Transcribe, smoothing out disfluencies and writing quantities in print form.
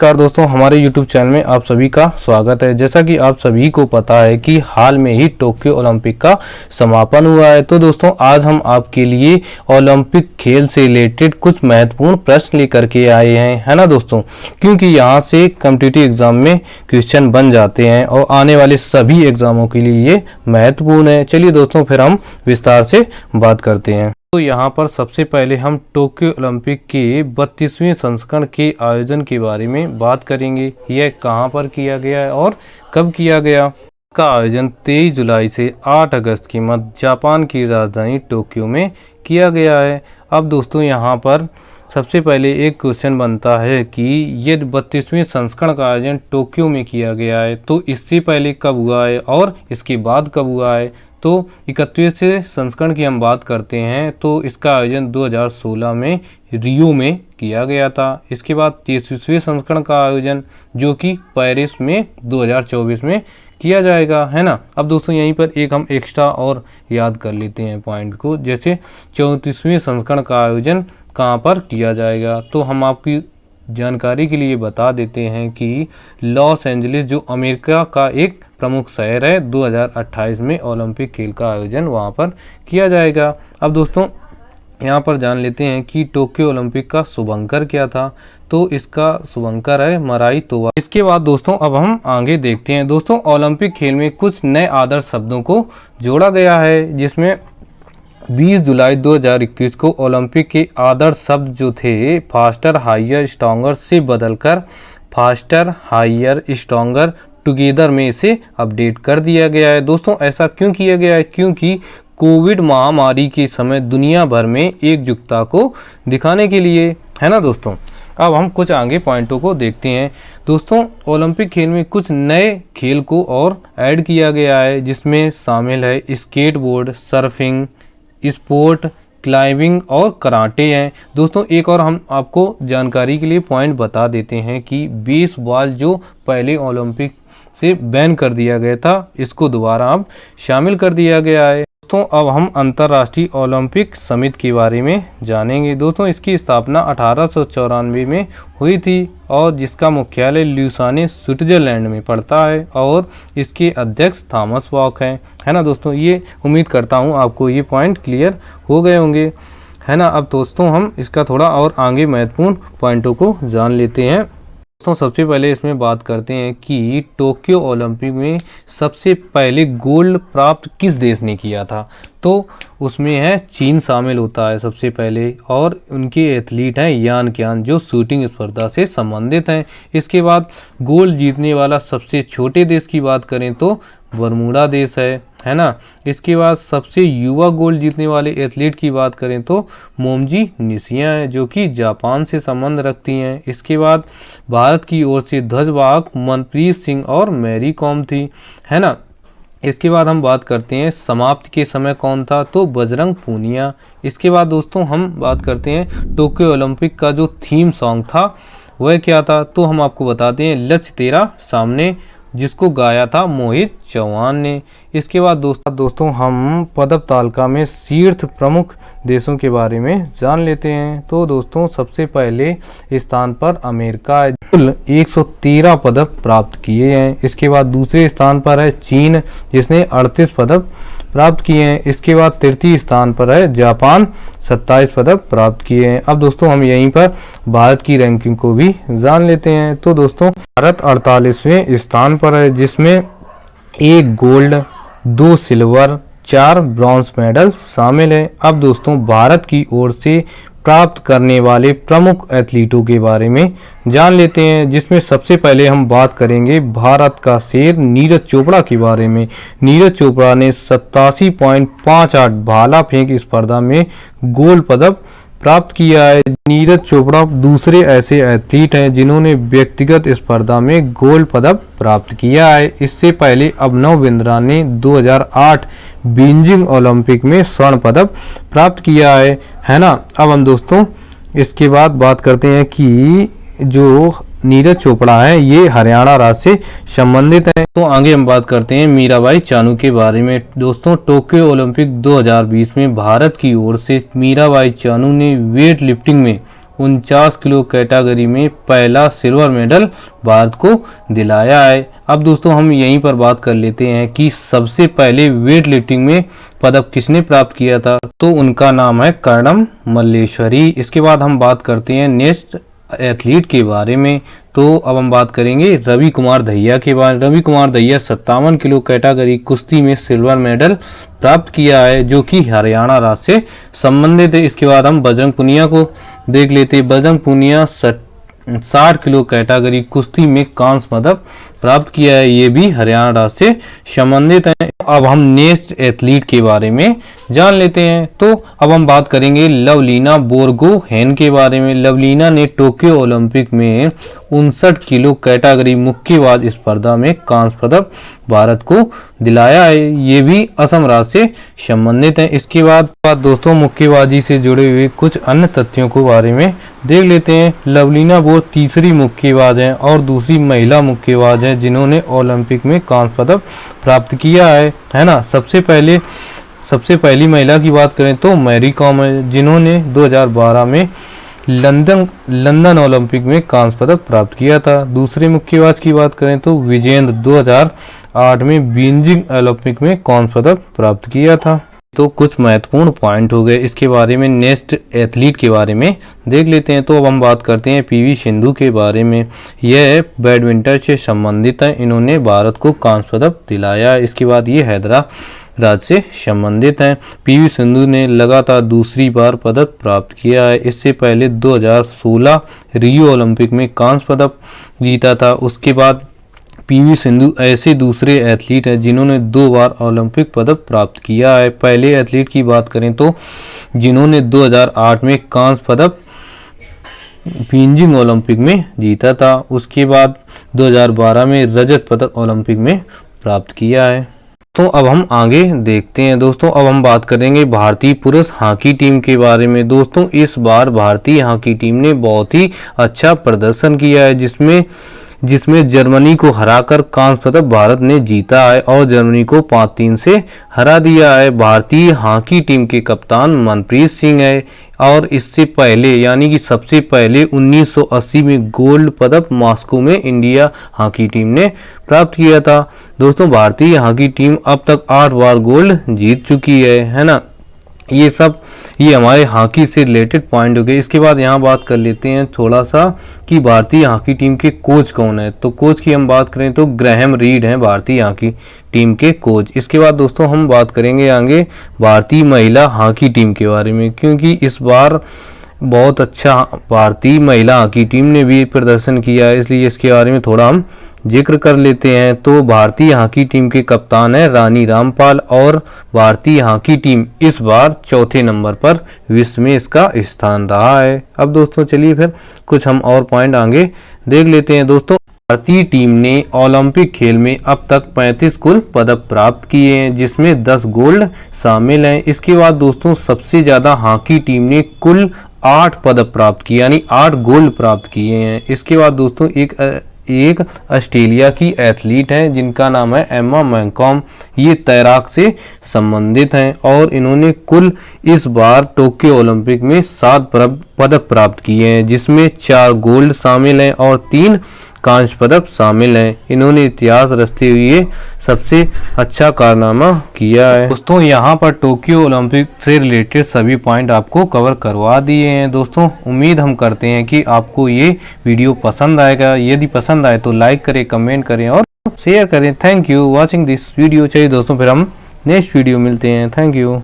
नमस्कार दोस्तों, हमारे YouTube चैनल में आप सभी का स्वागत है। जैसा कि आप सभी को पता है कि हाल में ही टोक्यो ओलंपिक का समापन हुआ है। तो दोस्तों आज हम आपके लिए ओलंपिक खेल से रिलेटेड कुछ महत्वपूर्ण प्रश्न लेकर के आए हैं, है ना दोस्तों, क्योंकि यहाँ से कॉम्पिटिटिव एग्जाम में क्वेश्चन बन जाते हैं और आने वाले सभी एग्जामों के लिए ये महत्वपूर्ण है। चलिए दोस्तों फिर हम विस्तार से बात करते हैं। तो यहाँ पर सबसे पहले हम टोक्यो ओलंपिक के 32वें संस्करण के आयोजन के बारे में बात करेंगे। यह कहाँ पर किया गया है और कब किया गया। इसका आयोजन 23 जुलाई से 8 अगस्त के मध्य जापान की राजधानी टोक्यो में किया गया है। अब दोस्तों यहाँ पर सबसे पहले एक क्वेश्चन बनता है कि यदि 32वें संस्करण का आयोजन टोक्यो में किया गया है तो इससे पहले कब हुआ है और इसके बाद कब हुआ है। तो 31वें संस्करण की हम बात करते हैं तो इसका आयोजन 2016 में रियो में किया गया था। इसके बाद 33वें संस्करण का आयोजन जो कि पेरिस में 2024 में किया जाएगा, है ना। अब दोस्तों यहीं पर एक हम एक्स्ट्रा और याद कर लेते हैं पॉइंट को, जैसे 34वें संस्करण का आयोजन कहाँ पर किया जाएगा। तो हम आपकी जानकारी के लिए बता देते हैं कि लॉस एंजलिस जो अमेरिका का एक प्रमुख शहर है, 2028 में ओलंपिक खेल का आयोजन वहां पर किया जाएगा। अब दोस्तों यहाँ पर जान लेते हैं कि टोक्यो ओलंपिक का शुभंकर क्या था। तो इसका शुभंकर है मराई तोवा। इसके बाद दोस्तों अब हम आगे देखते हैं। दोस्तों ओलंपिक खेल में कुछ नए आदर्श शब्दों को जोड़ा गया है, जिसमें 20 जुलाई 2021 को ओलंपिक के आदर्श शब्द जो थे फास्टर हायर स्ट्रॉन्गर से बदलकर फास्टर हायर स्ट्रॉन्गर टुगेदर में इसे अपडेट कर दिया गया है। दोस्तों ऐसा क्यों किया गया है, क्योंकि कोविड महामारी के समय दुनिया भर में एकजुटता को दिखाने के लिए, है ना दोस्तों। अब हम कुछ आगे पॉइंटों को देखते हैं। दोस्तों ओलंपिक खेल में कुछ नए खेल को और ऐड किया गया है, जिसमें शामिल है स्केटबोर्ड, सर्फिंग, स्पोर्ट क्लाइंबिंग और कराटे हैं। दोस्तों एक और हम आपको जानकारी के लिए पॉइंट बता देते हैं कि बेसबॉल जो पहले ओलंपिक से बैन कर दिया गया था, इसको दोबारा अब शामिल कर दिया गया है। दोस्तों अब हम अंतर्राष्ट्रीय ओलंपिक समिति के बारे में जानेंगे। दोस्तों इसकी स्थापना 1894 में हुई थी और जिसका मुख्यालय ल्यूसाने स्विट्जरलैंड में पड़ता है और इसके अध्यक्ष थॉमस बॉक हैं, है ना दोस्तों। ये उम्मीद करता हूँ आपको ये पॉइंट क्लियर हो गए होंगे, है ना। अब दोस्तों हम इसका थोड़ा और आगे महत्वपूर्ण पॉइंटों को जान लेते हैं। दोस्तों सबसे पहले इसमें बात करते हैं कि टोक्यो ओलंपिक में सबसे पहले गोल्ड प्राप्त किस देश ने किया था। तो उसमें है चीन शामिल होता है सबसे पहले, और उनके एथलीट हैं यान क्यान जो शूटिंग स्पर्धा से संबंधित हैं। इसके बाद गोल्ड जीतने वाला सबसे छोटे देश की बात करें तो बरमूडा देश है ना। इसके बाद सबसे युवा गोल्ड जीतने वाले एथलीट की बात करें तो मोमजी निशिया है जो कि जापान से संबंध रखती हैं। इसके बाद भारत की ओर से ध्वजवाहक मनप्रीत सिंह और मैरी कॉम थी, है ना। इसके बाद हम बात करते हैं समाप्ति के समय कौन था, तो बजरंग पूनिया। इसके बाद दोस्तों हम बात करते हैं टोक्यो ओलंपिक का जो थीम सॉन्ग था वह क्या था। तो हम आपको बताते हैं लक्ष्य तेरा सामने, जिसको गाया था मोहित चौहान ने। इसके बाद दोस्तों हम पदक तालिका में शीर्ष प्रमुख देशों के बारे में जान लेते हैं। तो दोस्तों सबसे पहले स्थान पर अमेरिका है, कुल 113 पदक प्राप्त किए हैं। इसके बाद दूसरे स्थान पर है चीन जिसने 38 पदक प्राप्त किए हैं। इसके बाद तृतीय स्थान पर है जापान, 27 पदक प्राप्त किए हैं। अब दोस्तों हम यहीं पर भारत की रैंकिंग को भी जान लेते हैं। तो दोस्तों भारत 48वें स्थान पर है, जिसमें 1 गोल्ड, 2 सिल्वर, 4 ब्रॉन्ज मेडल शामिल है। अब दोस्तों भारत की ओर से प्राप्त करने वाले प्रमुख एथलीटों के बारे में जान लेते हैं, जिसमें सबसे पहले हम बात करेंगे भारत का शेर नीरज चोपड़ा के बारे में। नीरज चोपड़ा ने 87.58 भाला फेंक स्पर्धा में गोल्ड पदक प्राप्त किया है। नीरज चोपड़ा दूसरे ऐसे एथलीट हैं जिन्होंने व्यक्तिगत स्पर्धा में गोल्ड पदक प्राप्त किया है। इससे पहले अभिनव बिंद्रा ने 2008 बीजिंग ओलंपिक में स्वर्ण पदक प्राप्त किया है ना। अब हम दोस्तों इसके बाद बात करते हैं कि जो नीरज चोपड़ा है ये हरियाणा राज्य से संबंधित है। तो आगे हम बात करते हैं मीराबाई चानू के बारे में। दोस्तों टोक्यो ओलंपिक 2020 में भारत की ओर से मीराबाई चानू ने वेट लिफ्टिंग में 49 किलो कैटेगरी में पहला सिल्वर मेडल भारत को दिलाया है। अब दोस्तों हम यहीं पर बात कर लेते हैं कि सबसे पहले वेट लिफ्टिंग में पदक किसने प्राप्त किया था, तो उनका नाम है कर्णम मल्लेश्वरी। इसके बाद हम बात करते हैं नेक्स्ट एथलीट के बारे में। तो अब हम बात करेंगे रवि कुमार दहिया के बारे में। रवि कुमार दहिया 57 किलो कैटेगरी कुश्ती में सिल्वर मेडल प्राप्त किया है, जो कि हरियाणा राज्य से संबंधित है। इसके बाद हम बजरंग पुनिया को देख लेते हैं। बजरंग पुनिया 60 किलो कैटेगरी कुश्ती में कांस्य पदक प्राप्त किया है, ये भी हरियाणा राज्य से संबंधित है। अब हम नेक्स्ट एथलीट के बारे में जान लेते हैं। तो अब हम बात करेंगे लवलीना बोरगोहेन के बारे में। लवलीना ने टोक्यो ओलंपिक में 59 किलो कैटेगरी मुक्केबाज स्पर्धा में कांस्य पदक भारत को दिलाया है, ये भी असम राज्य से संबंधित है। इसके बाद दोस्तों मुक्केबाजी से जुड़े हुए कुछ अन्य तथ्यों के बारे में देख लेते हैं। लवलीना बोर तीसरी मुक्केबाज हैं और दूसरी महिला मुक्केबाज हैं जिन्होंने ओलंपिक में कांस्य पदक प्राप्त किया है ना। सबसे पहली महिला की बात करें तो मैरी कॉम है, जिन्होंने 2012 में लंदन ओलंपिक में कांस्य पदक प्राप्त किया था। दूसरे मुक्केबाज की बात करें तो विजेंद्र 2008 में बीजिंग ओलंपिक में कांस्य पदक प्राप्त किया था। तो कुछ महत्वपूर्ण पॉइंट हो गए। इसके बारे में नेक्स्ट एथलीट के बारे में देख लेते हैं। तो अब हम बात करते हैं पीवी सिंधु के बारे में। यह बैडमिंटन से संबंधित है, इन्होंने भारत को कांस्य पदक दिलाया। इसके बाद ये हैदराबाद राज्य से संबंधित हैं। पीवी सिंधु ने लगातार दूसरी बार पदक प्राप्त किया है। इससे पहले 2016 रियो ओलंपिक में कांस्य पदक जीता था। उसके बाद पीवी सिंधु ऐसे दूसरे एथलीट हैं जिन्होंने 2 बार ओलंपिक पदक प्राप्त किया है। पहले एथलीट की बात करें तो जिन्होंने 2008 में कांस्य पदक बीजिंग ओलंपिक में जीता था। उसके बाद 2012 में रजत पदक ओलंपिक में प्राप्त किया है। तो अब हम आगे देखते हैं दोस्तों। अब हम बात करेंगे भारतीय पुरुष हॉकी टीम के बारे में। दोस्तों इस बार भारतीय हॉकी टीम ने बहुत ही अच्छा प्रदर्शन किया है, जिसमें जर्मनी को हराकर कांस्य पदक भारत ने जीता है और जर्मनी को 5-3 से हरा दिया है। भारतीय हॉकी टीम के कप्तान मनप्रीत सिंह है और इससे पहले यानी कि सबसे पहले 1980 में गोल्ड पदक मॉस्को में इंडिया हॉकी टीम ने प्राप्त किया था। दोस्तों भारतीय हॉकी टीम अब तक 8 बार गोल्ड जीत चुकी है ना। ये हमारे हॉकी से रिलेटेड पॉइंट हो गए। इसके बाद यहाँ बात कर लेते हैं थोड़ा सा कि भारतीय हॉकी टीम के कोच कौन है। तो कोच की हम बात करें तो ग्रैहम रीड हैं भारतीय हॉकी टीम के कोच। इसके बाद दोस्तों हम बात करेंगे आगे भारतीय महिला हॉकी टीम के बारे में, क्योंकि इस बार बहुत अच्छा भारतीय महिला हॉकी टीम ने भी प्रदर्शन किया है, इसलिए इसके बारे में थोड़ा हम जिक्र कर लेते हैं। तो भारतीय हॉकी टीम के कप्तान है रानी रामपाल और भारतीय हॉकी टीम इस बार 4थे नंबर पर विश्व में इसका स्थान रहा है। अब दोस्तों चलिए फिर कुछ हम और पॉइंट आगे देख लेते हैं। दोस्तों भारतीय टीम ने ओलंपिक खेल में अब तक 35 कुल पदक प्राप्त किए हैं, जिसमें 10 गोल्ड शामिल हैं। इसके बाद दोस्तों सबसे ज्यादा हॉकी टीम ने कुल 8 पदक प्राप्त किए यानी 8 गोल्ड प्राप्त किए हैं। इसके बाद दोस्तों एक ऑस्ट्रेलिया की एथलीट हैं जिनका नाम है एम्मा मैककॉम। ये तैराक से संबंधित हैं और इन्होंने कुल इस बार टोक्यो ओलंपिक में 7 पदक प्राप्त किए हैं, जिसमें 4 गोल्ड शामिल हैं और 3 कांस्य पदक शामिल हैं। इन्होंने इतिहास रचते हुए सबसे अच्छा कारनामा किया है। दोस्तों यहाँ पर टोक्यो ओलंपिक से रिलेटेड सभी पॉइंट आपको कवर करवा दिए हैं। दोस्तों उम्मीद हम करते हैं कि आपको ये वीडियो पसंद आएगा। यदि पसंद आए तो लाइक करें, कमेंट करें और शेयर करें। Thank you watching this video. चलिए दोस्तों फिर हम नेक्स्ट वीडियो मिलते हैं। Thank you.